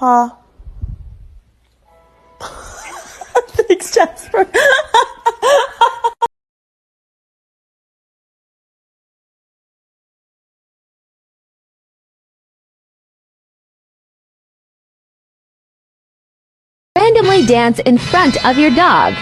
Paw. Thanks, Jasper. Randomly dance in front of your dog.